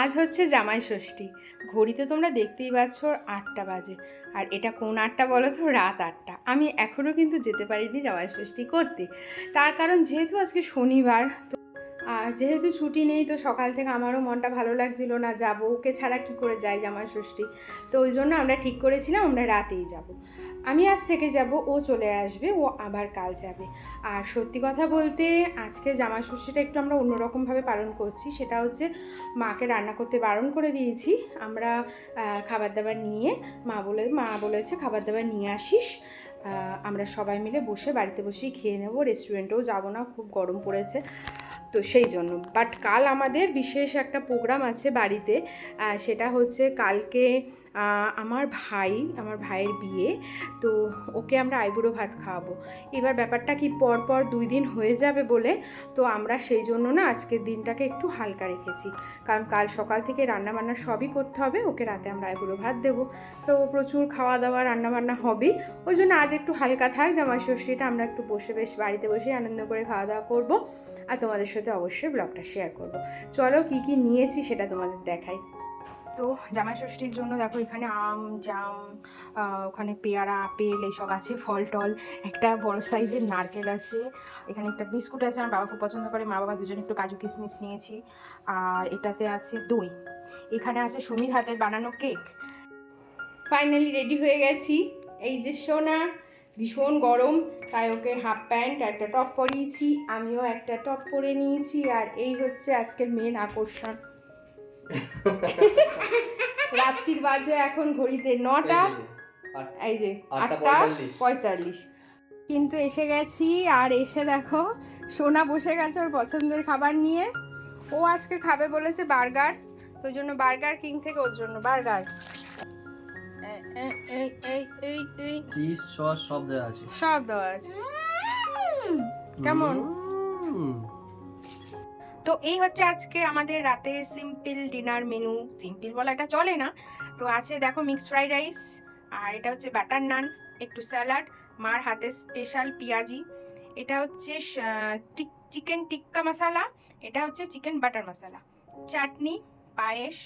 আজ হচ্ছে জামাই ষষ্ঠী। ঘড়িতে তোমরা দেখতেই পাচ্ছ 8টা বাজে। আর এটা কোন 8টা বলো তো? রাত 8টা। আমি এখনও কিন্তু যেতে পারিনি জামাই ষষ্ঠী করতে। তার কারণ যেহেতু আজকে শনিবার, আর যেহেতু ছুটি নেই, তো সকাল থেকে আমারও মনটা ভালো লাগছিল না, যাবো ওকে ছাড়া কি করে যাই জামাই ষষ্ঠী। তো ওই জন্য আমরা ঠিক করেছিলাম আমরা রাতেই যাব। আমি আজ থেকে যাব, ও চলে আসবে, ও আবার কাল যাবে। আর সত্যি কথা বলতে আজকে জামাই ষষ্ঠীটা একটু আমরা অন্যরকমভাবে পালন করছি। সেটা হচ্ছে মাকে রান্না করতে বারণ করে দিয়েছি। আমরা খাবার দাবার নিয়ে মা বলেছে খাবার দাবার নিয়ে আসিস, আমরা সবাই মিলে বসে বাড়িতে বসেই খেয়ে নেবো, রেস্টুরেন্টেও যাব না, খুব গরম পড়েছে। তো সেই জন্য বাট কাল আমাদের বিশেষ একটা প্রোগ্রাম আছে বাড়িতে। সেটা হচ্ছে কালকে আমার ভাইয়ের বিয়ে। তো ওকে আমরা আইবুড়ো ভাত খাওয়াবো। এবার ব্যাপারটা কি পরপর 2 দিন হয়ে যাবে বলে তো আমরা সেই জন্য না আজকের দিনটাকে একটু হালকা রেখেছি। কারণ কাল সকাল থেকে রান্নাবান্না সবই করতে হবে, ওকে রাতে আমরা আইবুড়ো ভাত দেবো। তো প্রচুর খাওয়া দাওয়া রান্নাবান্না হবেই। ওই জন্য আজ একটু হালকা থাক জামাই ষষ্ঠীটা, আমরা একটু বেশ বাড়িতে বসে আনন্দ করে খাওয়া দাওয়া করবো। আর তোমাদের সাথে অবশ্যই ব্লগটা শেয়ার করব। চলো কি কি নিয়েছি সেটা তোমাদের দেখাই। তো জামাই ষষ্ঠীর জন্য দেখো এখানে আম, জাম, ওখানে পেয়ারা, আপেল এইসব আছে, ফল টল, একটা বড় সাইজের নারকেল আছে, এখানে একটা বিস্কুট আছে, আমার বাবা খুব পছন্দ করে, মা বাবা দুজনে একটু কাজু কিশমিশ নিয়েছি। আর এটাতে আছে দই, এখানে আছে সুমির হাতের বানানো কেক। ফাইনালি রেডি হয়ে গেছি। এই যে সোনা, ভীষণ গরম, তাই ওকে হাফ প্যান্ট একটা টপ পরিয়েছি, আমিও একটা টপ পরে নিয়েছি। আর এই হচ্ছে আজকের মেন আকর্ষণ। রাত্রির বাজে এখন ঘড়িতে 9টা, এই যে 8:45 কিন্তু এসে গেছি। আর এসে দেখো সোনা বসে গেছে ওর পছন্দের খাবার নিয়ে। ও আজকে খাবে বলেছে বার্গার, তো ওই জন্য বার্গার কিং থেকে ওর জন্য বার্গার, চিজ সস সব দেওয়া আছে, সব দেওয়া আছে। কেমন? তো এই হচ্ছে আজকে আমাদের রাতের সিম্পল ডিনার মেনু। সিম্পল বলাটা চলে না। তো আছে দেখো মিক্সড ফ্রাইড রাইস, আর এটা হচ্ছে বাটার নান, একটু স্যালাড, মার হাতে স্পেশাল পেঁয়াজি, এটা হচ্ছে চিকেন টিক্কা মশালা, এটা হচ্ছে চিকেন বাটার মশালা, চাটনি, পায়েস,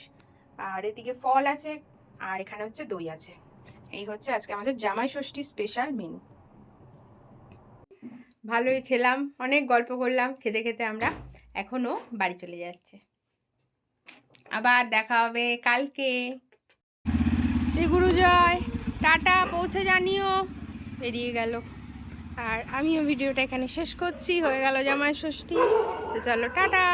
আর এদিকে ফল আছে, আর এখানে হচ্ছে দই আছে। এই হচ্ছে আজকে আমাদের জামাই ষষ্ঠী স্পেশাল মেনু। ভালোই খেলাম, অনেক গল্প করলাম, খেতে খেতে আমরা এখনো বাড়ি চলে যাচ্ছে। আবার দেখা হবে কালকে। শ্রী গুরু জয়, টাটা, পৌঁছে জানিও। বেরিয়ে গেল। আর আমিও ভিডিওটা এখানে শেষ করছি, হয়ে গেল জামাই ষষ্ঠী। তো চলো টাটা।